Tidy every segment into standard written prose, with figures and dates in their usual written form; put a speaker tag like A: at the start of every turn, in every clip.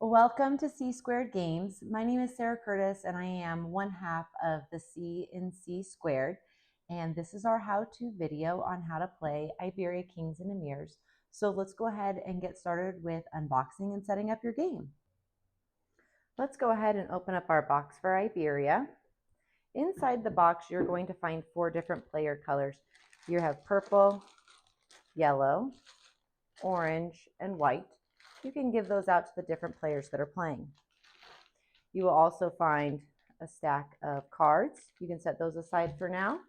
A: Welcome to C Squared Games. My name is Sarah Curtis and I am one half of the C in C Squared. And this is our how-to video on how to play Iberia Kings and Emirs. So let's go ahead and get started with unboxing and setting up your game. Let's go ahead and open up our box for Iberia. Inside the box, you're going to find 4 different player colors. You have purple, yellow, orange, and white. You can give those out to the different players that are playing. You will also find a stack of cards. You can set those aside for now,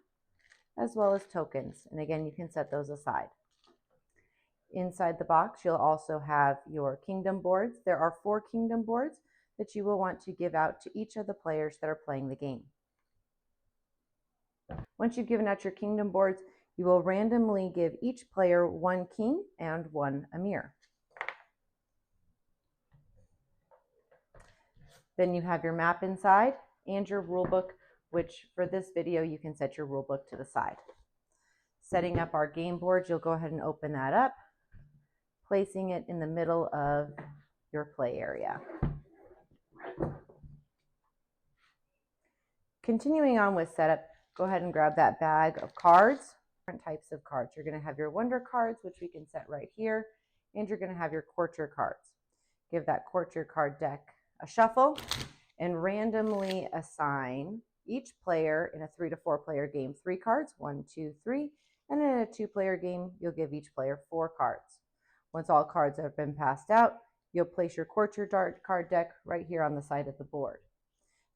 A: as well as tokens. And again, you can set those aside. Inside the box, you'll also have your kingdom boards. There are 4 kingdom boards that you will want to give out to each of the players that are playing the game. Once you've given out your kingdom boards, you will randomly give each player 1 king and 1 emir. Then you have your map inside and your rule book, which for this video you can set your rule book to the side. Setting up our game board, you'll go ahead and open that up, placing it in the middle of your play area. Continuing on with setup, go ahead and grab that bag of cards. Different types of cards. You're going to have your wonder cards, which we can set right here, and you're going to have your courtier cards. Give that courtier card deck a shuffle and randomly assign each player in a 3 to 4 player game 3 cards, 1, 2, 3, and in a 2-player game, you'll give each player 4 cards. Once all cards have been passed out, you'll place your courtier card deck right here on the side of the board.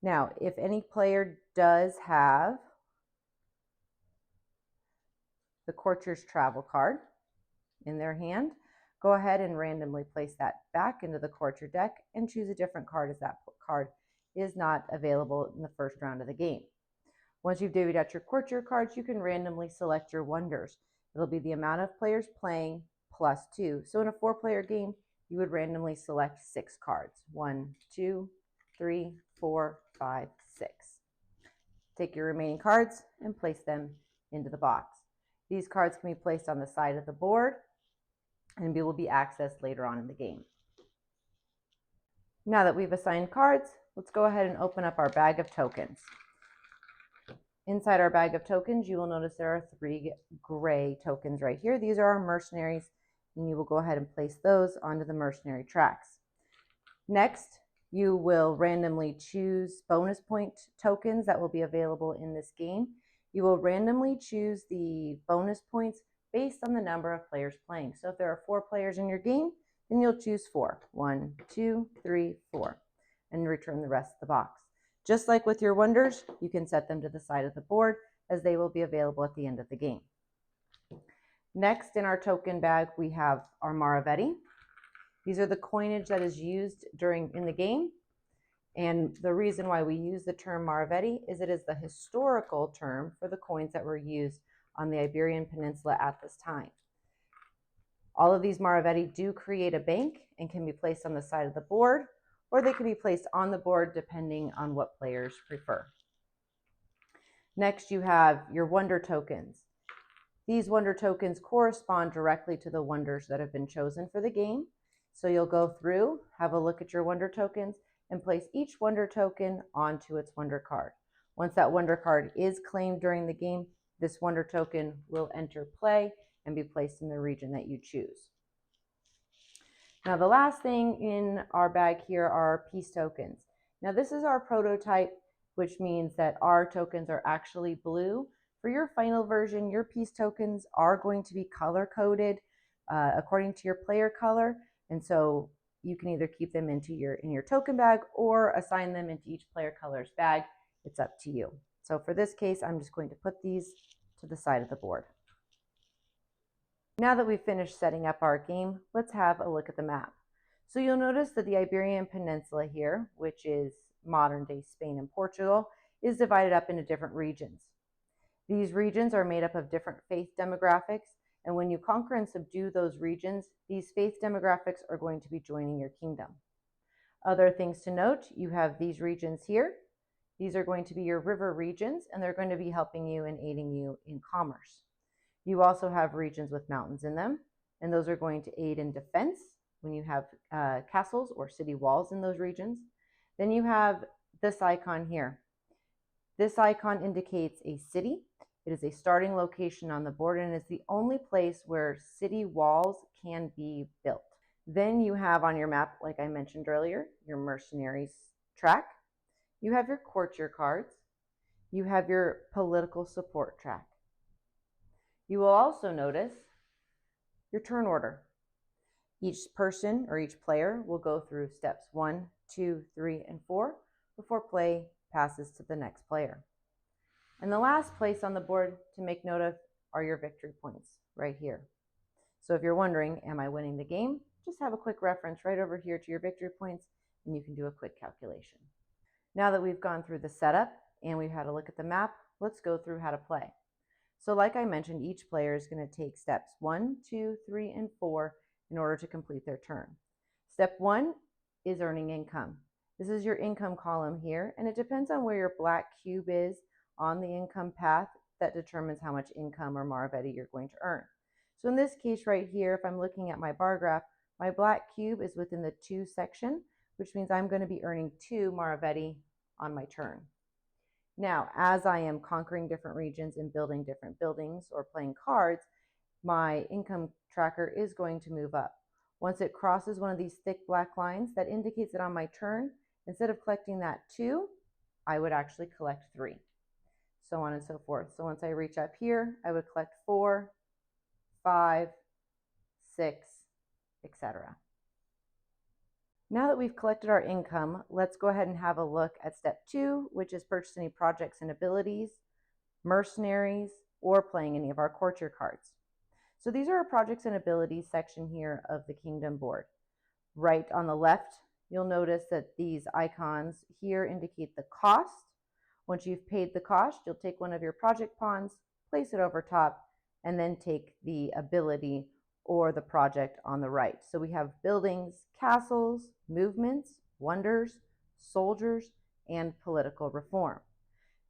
A: Now, if any player does have the courtier's travel card in their hand, go ahead and randomly place that back into the courtier deck and choose a different card as that card is not available in the first round of the game. Once you've divvied out your courtier cards, you can randomly select your wonders. It'll be the amount of players playing plus 2. So in a 4-player game, you would randomly select 6 cards. 1, 2, 3, 4, 5, 6. Take your remaining cards and place them into the box. These cards can be placed on the side of the board and will be accessed later on in the game. Now that we've assigned cards, let's go ahead and open up our bag of tokens. Inside our bag of tokens, you will notice there are 3 gray tokens right here. These are our mercenaries, and you will go ahead and place those onto the mercenary tracks. Next, you will randomly choose bonus point tokens that will be available in this game. You will randomly choose the bonus points based on the number of players playing. So if there are 4 players in your game, then you'll choose 4. 1, 2, 3, 4, and return the rest of the box. Just like with your wonders, you can set them to the side of the board as they will be available at the end of the game. Next in our token bag, we have our maravetti. These are the coinage that is used in the game. And the reason why we use the term maravetti is it is the historical term for the coins that were used on the Iberian Peninsula at this time. All of these maravetti do create a bank and can be placed on the side of the board, or they can be placed on the board depending on what players prefer. Next, you have your wonder tokens. These wonder tokens correspond directly to the wonders that have been chosen for the game. So you'll go through, have a look at your wonder tokens, and place each wonder token onto its wonder card. Once that wonder card is claimed during the game, this wonder token will enter play and be placed in the region that you choose. Now the last thing in our bag here are peace tokens. Now this is our prototype, which means that our tokens are actually blue. For your final version, your peace tokens are going to be color coded according to your player color, and so you can either keep them in your token bag or assign them into each player color's bag. It's up to you. So for this case, I'm just going to put these to the side of the board. Now that we've finished setting up our game, let's have a look at the map. So you'll notice that the Iberian Peninsula here, which is modern-day Spain and Portugal, is divided up into different regions. These regions are made up of different faith demographics, and when you conquer and subdue those regions, these faith demographics are going to be joining your kingdom. Other things to note, you have these regions here. These are going to be your river regions, and they're going to be helping you and aiding you in commerce. You also have regions with mountains in them, and those are going to aid in defense. when you have castles or city walls in those regions. Then you have this icon here. This icon indicates a city. It is a starting location on the board and is the only place where city walls can be built. Then you have on your map, like I mentioned earlier, your mercenaries track. You have your courtier cards. You have your political support track. You will also notice your turn order. Each person or each player will go through steps 1, 2, 3, and 4 before play passes to the next player. And the last place on the board to make note of are your victory points right here. So if you're wondering, am I winning the game? Just have a quick reference right over here to your victory points and you can do a quick calculation. Now that we've gone through the setup and we've had a look at the map, let's go through how to play. So like I mentioned, each player is going to take steps 1, 2, 3, and 4 in order to complete their turn. Step 1 is earning income. This is your income column here, and it depends on where your black cube is on the income path that determines how much income or maravedì you're going to earn. So in this case right here, if I'm looking at my bar graph, my black cube is within the 2 section, which means I'm going to be earning 2 maravedì on my turn. Now, as I am conquering different regions and building different buildings or playing cards, my income tracker is going to move up. Once it crosses one of these thick black lines, that indicates that on my turn, instead of collecting that 2, I would actually collect 3, so on and so forth. So once I reach up here, I would collect 4, 5, 6, etc. Now that we've collected our income, let's go ahead and have a look at step 2, which is purchase any projects and abilities, mercenaries, or playing any of our courtier cards. So these are our projects and abilities section here of the kingdom board. Right on the left, you'll notice that these icons here indicate the cost. Once you've paid the cost, you'll take one of your project pawns, place it over top, and then take the ability or the project on the right. So we have buildings, castles, movements, wonders, soldiers, and political reform.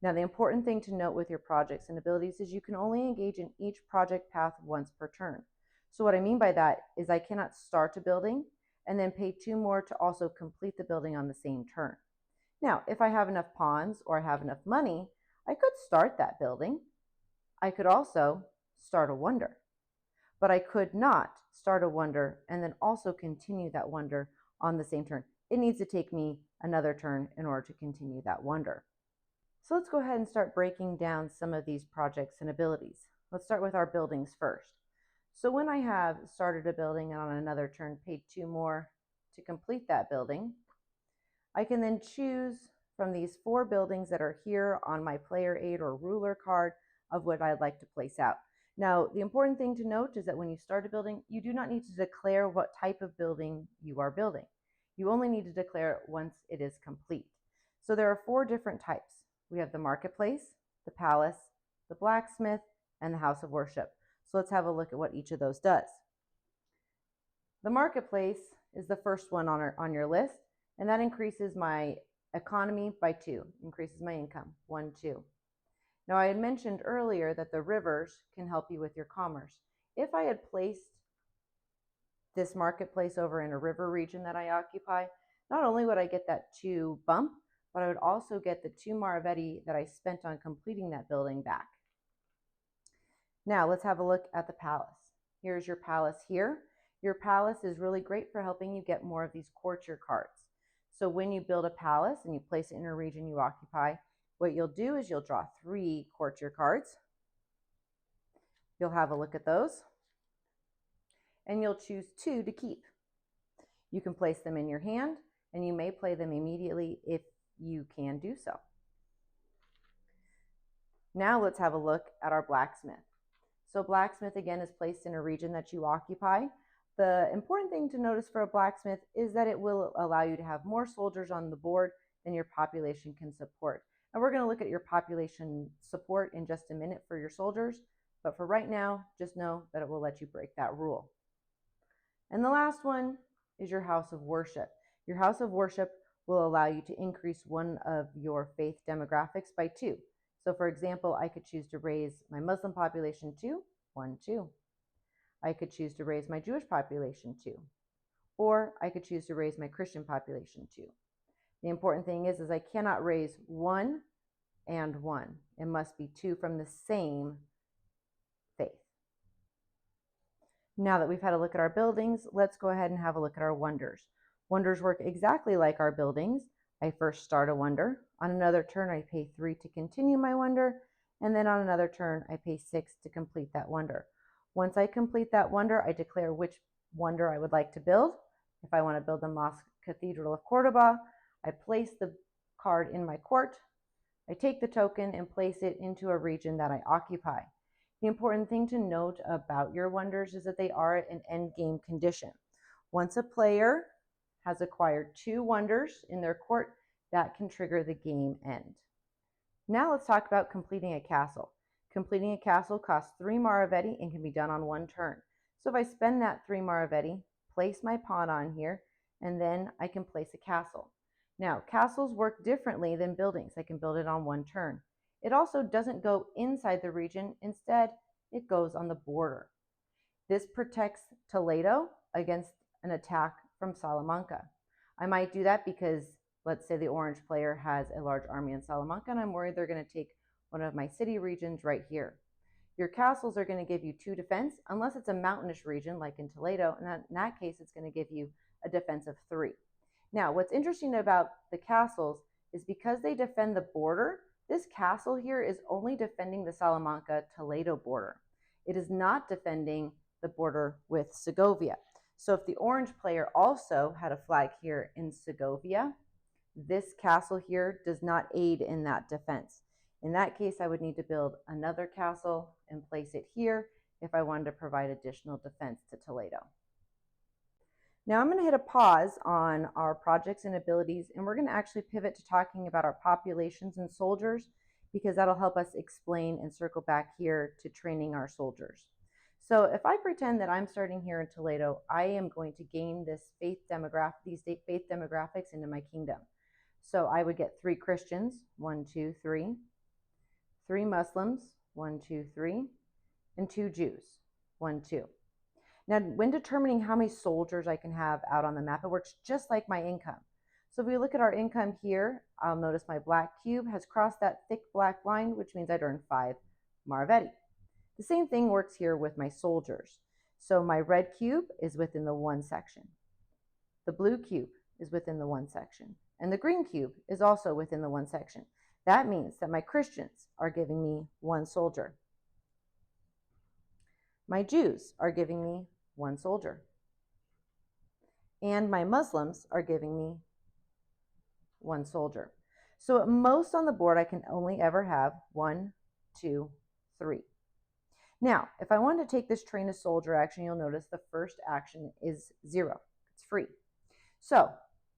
A: Now, the important thing to note with your projects and abilities is you can only engage in each project path once per turn. So what I mean by that is I cannot start a building and then pay 2 more to also complete the building on the same turn. Now, if I have enough pawns or I have enough money, I could start that building. I could also start a wonder. But I could not start a wonder and then also continue that wonder on the same turn. It needs to take me another turn in order to continue that wonder. So let's go ahead and start breaking down some of these projects and abilities. Let's start with our buildings first. So when I have started a building and on another turn paid 2 more to complete that building, I can then choose from these 4 buildings that are here on my player aid or ruler card of what I'd like to place out. Now, the important thing to note is that when you start a building, you do not need to declare what type of building you are building. You only need to declare it once it is complete. So there are 4 different types. We have the marketplace, the palace, the blacksmith, and the house of worship. So let's have a look at what each of those does. The marketplace is the first one on your list, and that increases my economy by 2, increases my income, 1, 2. Now, I had mentioned earlier that the rivers can help you with your commerce. If I had placed this marketplace over in a river region that I occupy, not only would I get that 2 bump, but I would also get the 2 maravedì that I spent on completing that building back. Now, let's have a look at the palace. Here's your palace here. Your palace is really great for helping you get more of these courtier cards. So when you build a palace and you place it in a region you occupy, what you'll do is you'll draw 3 courtier cards. You'll have a look at those, and you'll choose 2 to keep. You can place them in your hand, and you may play them immediately if you can do so. Now let's have a look at our blacksmith. So blacksmith again is placed in a region that you occupy. The important thing to notice for a blacksmith is that it will allow you to have more soldiers on the board than your population can support. And we're going to look at your population support in just a minute for your soldiers, but for right now, just know that it will let you break that rule. And the last one is your house of worship. Your house of worship will allow you to increase one of your faith demographics by 2. So for example, I could choose to raise my Muslim population 2, 1, 2. I could choose to raise my Jewish population 2, or I could choose to raise my Christian population 2. The important thing is I cannot raise 1 and 1. It must be 2 from the same faith. Now that we've had a look at our buildings, let's go ahead and have a look at our wonders. Wonders work exactly like our buildings. I first start a wonder. On another turn, I pay 3 to continue my wonder. And then on another turn, I pay 6 to complete that wonder. Once I complete that wonder, I declare which wonder I would like to build. If I want to build the Mosque Cathedral of Cordoba, I place the card in my court. I take the token and place it into a region that I occupy. The important thing to note about your wonders is that they are an end game condition. Once a player has acquired 2 wonders in their court, that can trigger the game end. Now let's talk about completing a castle. Completing a castle costs 3 maravetti and can be done on 1 turn. So if I spend that 3 maravetti, place my pawn on here, and then I can place a castle. Now, castles work differently than buildings. I can build it on 1 turn. It also doesn't go inside the region. Instead, it goes on the border. This protects Toledo against an attack from Salamanca. I might do that because, let's say the orange player has a large army in Salamanca, and I'm worried they're going to take one of my city regions right here. Your castles are going to give you 2 defense, unless it's a mountainous region like in Toledo, and in that case, it's going to give you a defense of 3. Now, what's interesting about the castles is because they defend the border, this castle here is only defending the Salamanca-Toledo border. It is not defending the border with Segovia. So if the orange player also had a flag here in Segovia, this castle here does not aid in that defense. In that case, I would need to build another castle and place it here if I wanted to provide additional defense to Toledo. Now I'm going to hit a pause on our projects and abilities, and we're going to actually pivot to talking about our populations and soldiers, because that'll help us explain and circle back here to training our soldiers. So if I pretend that I'm starting here in Toledo, I am going to gain these faith demographics into my kingdom. So I would get 3 Christians, 1, 2, 3, 3 Muslims, 1, 2, 3, and 2 Jews, 1, 2. Now, when determining how many soldiers I can have out on the map, it works just like my income. So if we look at our income here, I'll notice my black cube has crossed that thick black line, which means I'd earn 5 maravetti. The same thing works here with my soldiers. So my red cube is within the 1 section. The blue cube is within the 1 section. And the green cube is also within the 1 section. That means that my Christians are giving me 1 soldier. My Jews are giving me 1 soldier. And my Muslims are giving me 1 soldier. So at most on the board, I can only ever have 1, 2, 3. Now, if I want to take this train a soldier action, you'll notice the first action is 0. It's free. So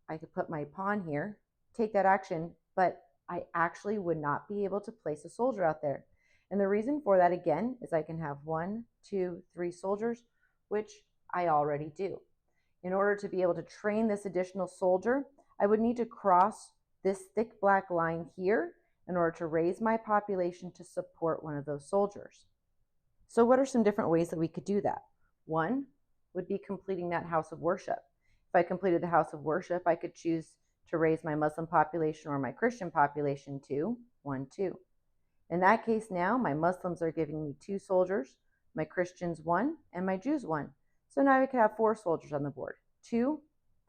A: I could put my pawn here, take that action, but I actually would not be able to place a soldier out there. And the reason for that, again, is I can have 1, 2, 3 soldiers, which I already do. In order to be able to train this additional soldier, I would need to cross this thick black line here in order to raise my population to support one of those soldiers. So what are some different ways that we could do that? 1 would be completing that house of worship. If I completed the house of worship, I could choose to raise my Muslim population or my Christian population to 1, 2. In that case now, my Muslims are giving me 2 soldiers, my Christians 1, and my Jews 1. So now we could have 4 soldiers on the board. 2,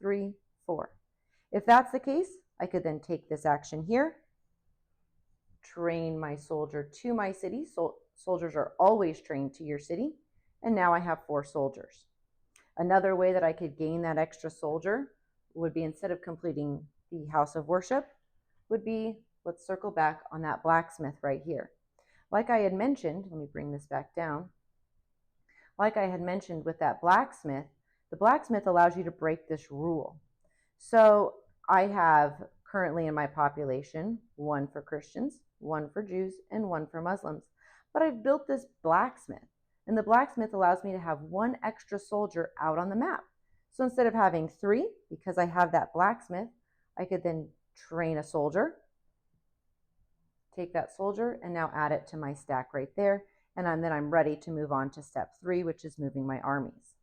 A: 3, 4. If that's the case, I could then take this action here, train my soldier to my city. Soldiers are always trained to your city. And now I have 4 soldiers. Another way that I could gain that extra soldier would be, instead of completing the house of worship, would be, let's circle back on that blacksmith right here. Like I had mentioned, let me bring this back down. Like I had mentioned with that blacksmith, the blacksmith allows you to break this rule. So I have currently in my population 1 for Christians, 1 for Jews, and 1 for Muslims. But I've built this blacksmith, and the blacksmith allows me to have 1 extra soldier out on the map. So instead of having 3, because I have that blacksmith, I could then train a soldier, take that soldier, and now add it to my stack right there. And then I'm ready to move on to step 3, which is moving my armies.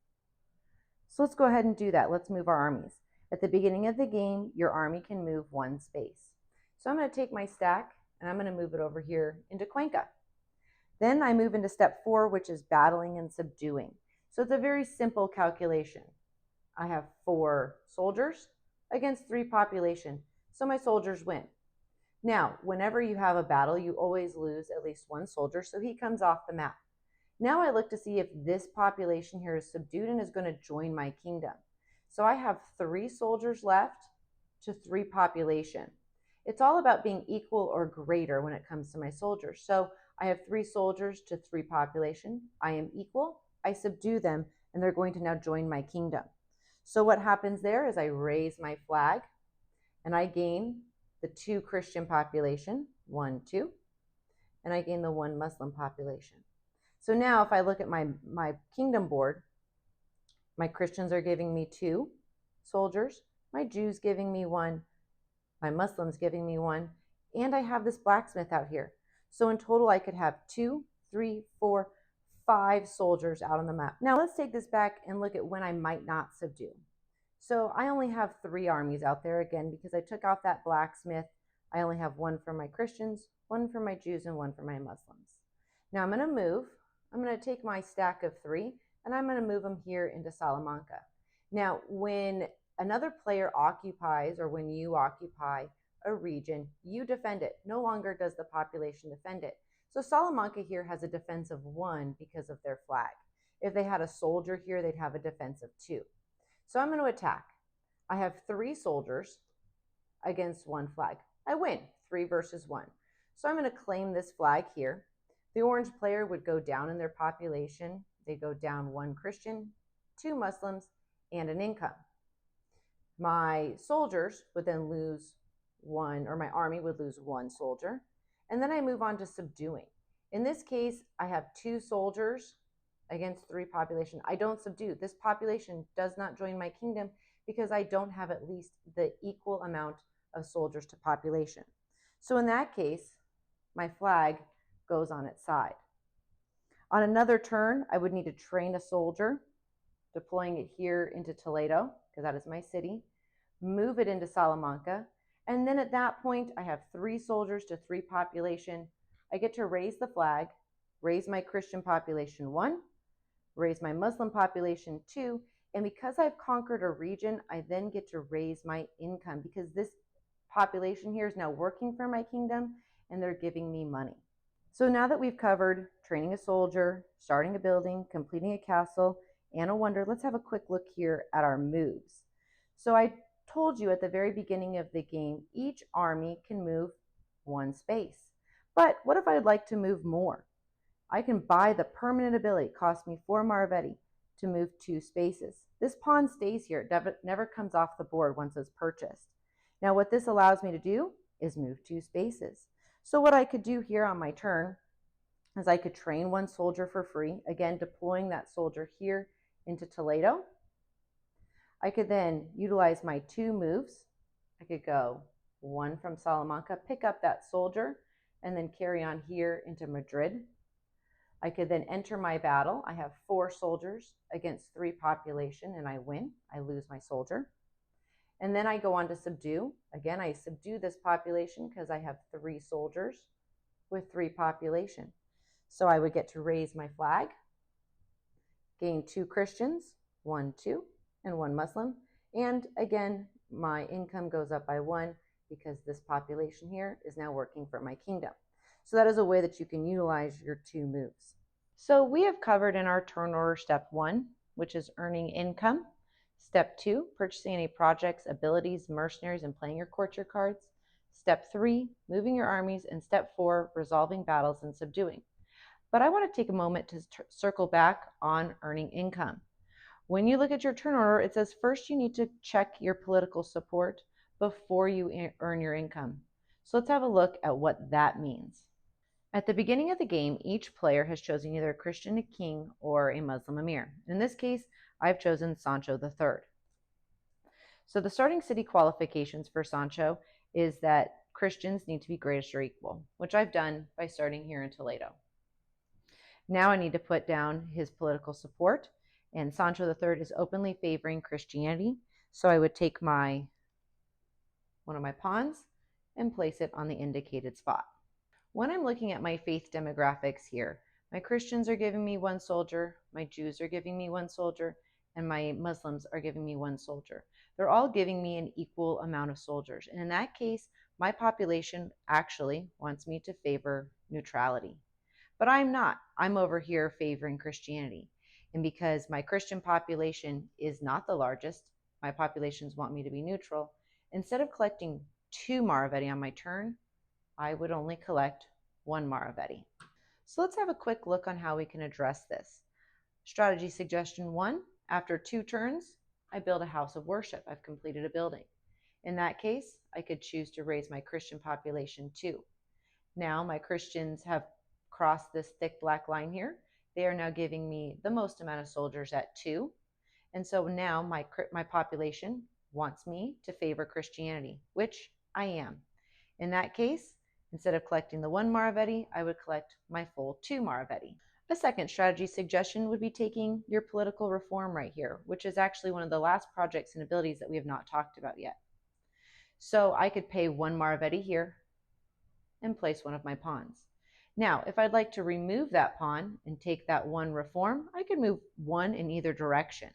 A: So let's go ahead and do that. Let's move our armies. At the beginning of the game, your army can move one space. So I'm going to take my stack and I'm going to move it over here into Cuenca. Then I move into step 4, which is battling and subduing. So it's a very simple calculation. I have 4 soldiers against 3 population, so my soldiers win. Now, whenever you have a battle, you always lose at least 1 soldier, so he comes off the map. Now I look to see if this population here is subdued and is going to join my kingdom. So I have 3 soldiers left to 3 population. It's all about being equal or greater when it comes to my soldiers. So I have 3 soldiers to 3 population. I am equal. I subdue them, and they're going to now join my kingdom. So what happens there is I raise my flag, and I gain the 2 Christian population, 1, 2, and I gain the 1 Muslim population. So now if I look at my kingdom board, my Christians are giving me 2 soldiers, my Jews giving me 1, my Muslims giving me 1, and I have this blacksmith out here. So in total I could have 2, 3, 4, 5 soldiers out on the map. Now let's take this back and look at when I might not subdue. So I only have 3 armies out there again because I took off that blacksmith. I only have 1 for my Christians, 1 for my Jews, and 1 for my Muslims. Now I'm going to move. I'm going to take my stack of 3 and I'm going to move them here into Salamanca. Now when another player occupies, or when you occupy a region, you defend it. No longer does the population defend it. So Salamanca here has a defense of 1 because of their flag. If they had a soldier here, they'd have a defense of 2. So I'm going to attack. I have 3 soldiers against 1 flag. I win, 3 versus 1. So I'm going to claim this flag here. The orange player would go down in their population. They go down 1 Christian, 2 Muslims, and an income. My soldiers would then lose 1, or my army would lose 1 soldier. And then I move on to subduing. In this case, I have 2 soldiers against 3 population. I don't subdue. This population does not join my kingdom because I don't have at least the equal amount of soldiers to population. So in that case, my flag goes on its side. On another turn, I would need to train a soldier, deploying it here into Toledo, because that is my city, move it into Salamanca, and then at that point, I have 3 soldiers to 3 population. I get to raise the flag, raise my Christian population 1, raise my Muslim population 2, and because I've conquered a region, I then get to raise my income because this population here is now working for my kingdom and they're giving me money. So now that we've covered training a soldier, starting a building, completing a castle, and a wonder, let's have a quick look here at our moves. So I told you at the very beginning of the game, each army can move 1 space. But what if I'd like to move more? I can buy the permanent ability, it costs me 4 Maravetti, to move 2 spaces. This pawn stays here, it never comes off the board once it's purchased. Now what this allows me to do is move 2 spaces. So what I could do here on my turn is I could train 1 soldier for free, again deploying that soldier here into Toledo. I could then utilize my 2 moves. I could go 1 from Salamanca, pick up that soldier, and then carry on here into Madrid. I could then enter my battle. I have 4 soldiers against 3 population, and I win. I lose my soldier. And then I go on to subdue. Again, I subdue this population because I have 3 soldiers with 3 population. So I would get to raise my flag, gain 2 Christians, 1, 2, and 1 Muslim. And again, my income goes up by 1 because this population here is now working for my kingdom. So that is a way that you can utilize your 2 moves. So we have covered in our turn order step 1, which is earning income. Step 2, purchasing any projects, abilities, mercenaries, and playing your courtier cards. Step 3, moving your armies. And step 4, resolving battles and subduing. But I want to take a moment to circle back on earning income. When you look at your turn order, it says first you need to check your political support before you earn your income. So let's have a look at what that means. At the beginning of the game, each player has chosen either a Christian king or a Muslim emir. In this case, I've chosen Sancho III. So the starting city qualifications for Sancho is that Christians need to be greatest or equal, which I've done by starting here in Toledo. Now I need to put down his political support, And Sancho III is openly favoring Christianity. So I would take one of my pawns and place it on the indicated spot. When I'm looking at my faith demographics here, my Christians are giving me 1 soldier, my Jews are giving me 1 soldier, and my Muslims are giving me 1 soldier. They're all giving me an equal amount of soldiers. And in that case, my population actually wants me to favor neutrality. But I'm not. I'm over here favoring Christianity. And because my Christian population is not the largest, my populations want me to be neutral. Instead of collecting 2 Maravetti on my turn, I would only collect 1 Maravetti. So let's have a quick look on how we can address this. Strategy suggestion 1, after 2 turns, I build a house of worship. I've completed a building. In that case, I could choose to raise my Christian population 2. Now my Christians have crossed this thick black line here. They are now giving me the most amount of soldiers at 2. And so now my population wants me to favor Christianity, which I am. In that case, instead of collecting the 1 Maravetti, I would collect my full 2 Maravetti. A second strategy suggestion would be taking your political reform right here, which is actually one of the last projects and abilities that we have not talked about yet. So I could pay 1 Maravetti here and place one of my pawns. Now, if I'd like to remove that pawn and take that 1 reform, I could move 1 in either direction.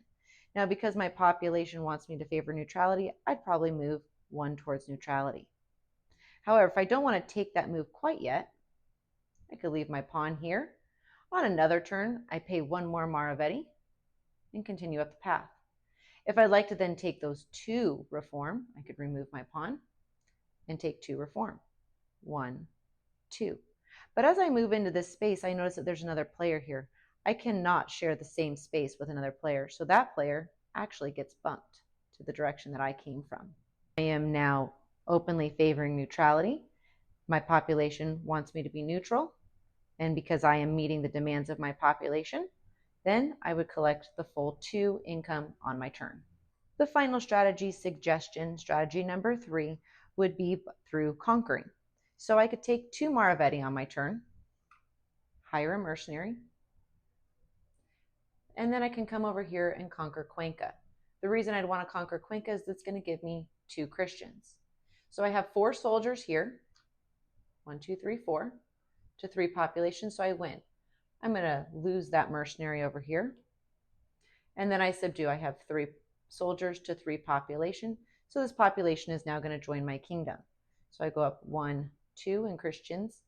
A: Now, because my population wants me to favor neutrality, I'd probably move 1 towards neutrality. However, if I don't want to take that move quite yet, I could leave my pawn here. On another turn, I pay 1 more Maravetti and continue up the path. If I'd like to then take those 2 reform, I could remove my pawn and take 2 reform. 1, 2. But as I move into this space, I notice that there's another player here. I cannot share the same space with another player, so that player actually gets bumped to the direction that I came from. I am now openly favoring neutrality. My population wants me to be neutral, and because I am meeting the demands of my population, then I would collect the full 2 income on my turn. The final strategy suggestion, strategy number 3, would be through conquering. So I could take 2 Maravetti on my turn, hire a mercenary, and then I can come over here and conquer Cuenca. The reason I'd want to conquer Cuenca is it's going to give me 2 Christians. So I have 4 soldiers here, 1, 2, 3, 4, to 3 populations, so I win. I'm going to lose that mercenary over here, and then I subdue. I have 3 soldiers to 3 population, so this population is now going to join my kingdom. So I go up 1, 2 in Christians,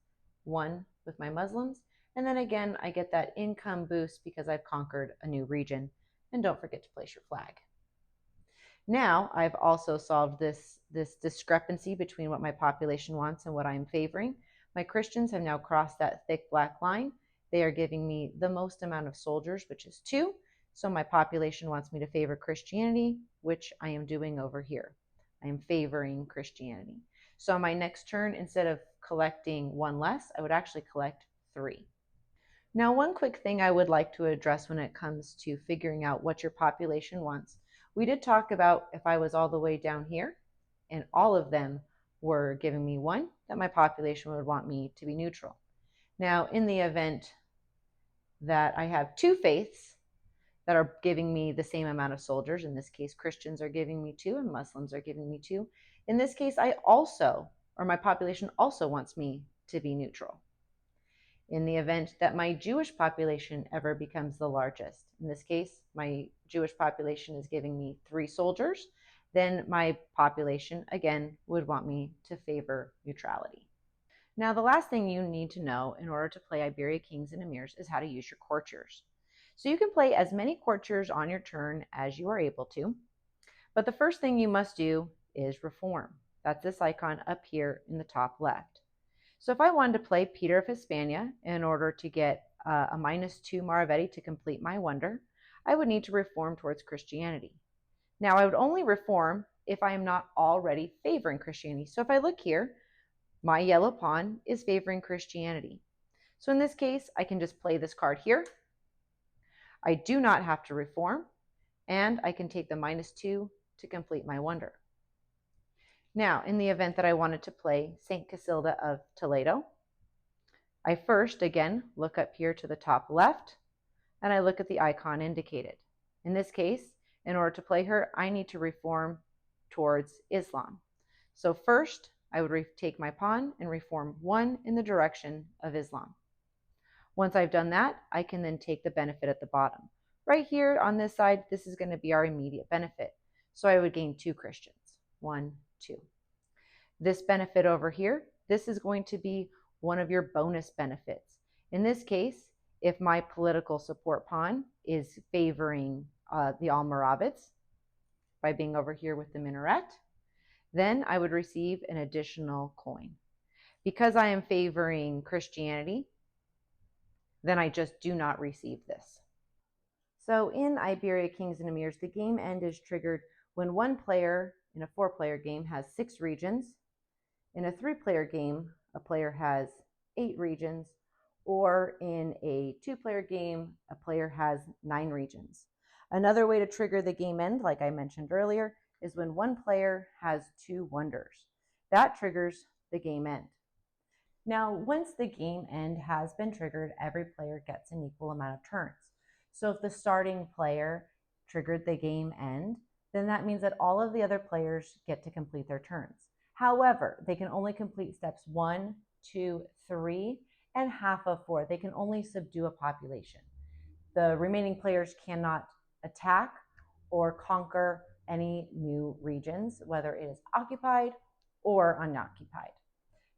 A: 1 with my Muslims, and then again I get that income boost because I've conquered a new region. And don't forget to place your flag. Now I've also solved this discrepancy between what my population wants and what I'm favoring. My Christians have now crossed that thick black line. They are giving me the most amount of soldiers, which is 2. So my population wants me to favor Christianity, which I am doing over here. I am favoring Christianity. So on my next turn, instead of collecting 1 less, I would actually collect 3. Now, one quick thing I would like to address when it comes to figuring out what your population wants. We did talk about if I was all the way down here and all of them were giving me 1, that my population would want me to be neutral. Now, in the event that I have 2 faiths that are giving me the same amount of soldiers, in this case, Christians are giving me 2 and Muslims are giving me 2. In this case, my population also wants me to be neutral. In the event that my Jewish population ever becomes the largest, in this case, my Jewish population is giving me 3 soldiers, then my population, again, would want me to favor neutrality. Now, the last thing you need to know in order to play Iberia Kings and Emirs is how to use your courtiers. So you can play as many courtiers on your turn as you are able to, but the first thing you must do is reform. That's this icon up here in the top left. So if I wanted to play Peter of Hispania in order to get a -2 Maravetti to complete my wonder, I would need to reform towards Christianity. Now, I would only reform if I am not already favoring Christianity. So if I look here, my yellow pawn is favoring Christianity. So in this case, I can just play this card here. I do not have to reform, and I can take the -2 to complete my wonder. Now, in the event that I wanted to play St. Casilda of Toledo, I first, again, look up here to the top left, and I look at the icon indicated. In this case, in order to play her, I need to reform towards Islam. So first, I would take my pawn and reform 1 in the direction of Islam. Once I've done that, I can then take the benefit at the bottom. Right here on this side, this is going to be our immediate benefit. So I would gain 2 Christians. 1, 2. This benefit over here, this is going to be one of your bonus benefits. In this case, if my political support pawn is favoring the Almoravids by being over here with the minaret, then I would receive an additional coin. Because I am favoring Christianity, then I just do not receive this. So in Iberia Kings and Emirs, the game end is triggered when one player in a 4-player game has 6 regions. In a 3-player game, a player has 8 regions, or in a 2-player game, a player has 9 regions. Another way to trigger the game end, like I mentioned earlier, is when one player has 2 wonders. That triggers the game end. Now, once the game end has been triggered, every player gets an equal amount of turns. So if the starting player triggered the game end, then that means that all of the other players get to complete their turns. However, they can only complete steps 1, 2, 3, and half of 4. They can only subdue a population. The remaining players cannot attack or conquer any new regions, whether it is occupied or unoccupied.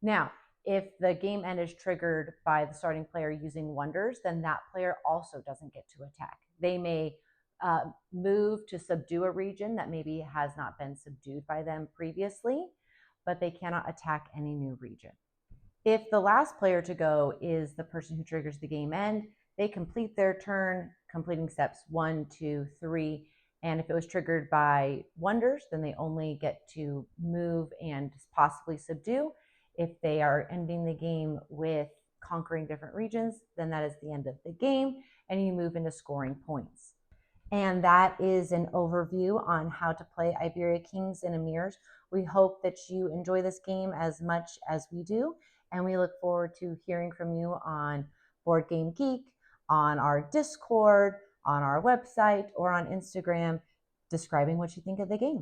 A: Now, if the game end is triggered by the starting player using wonders, then that player also doesn't get to attack. They may move to subdue a region that maybe has not been subdued by them previously, but they cannot attack any new region. If the last player to go is the person who triggers the game end, they complete their turn, completing steps 1, 2, 3, and if it was triggered by wonders, then they only get to move and possibly subdue. If they are ending the game with conquering different regions, then that is the end of the game, and you move into scoring points. And that is an overview on how to play Iberia Kings and Emirs. We hope that you enjoy this game as much as we do, and we look forward to hearing from you on Board Game Geek, on our Discord, on our website, or on Instagram, describing what you think of the game.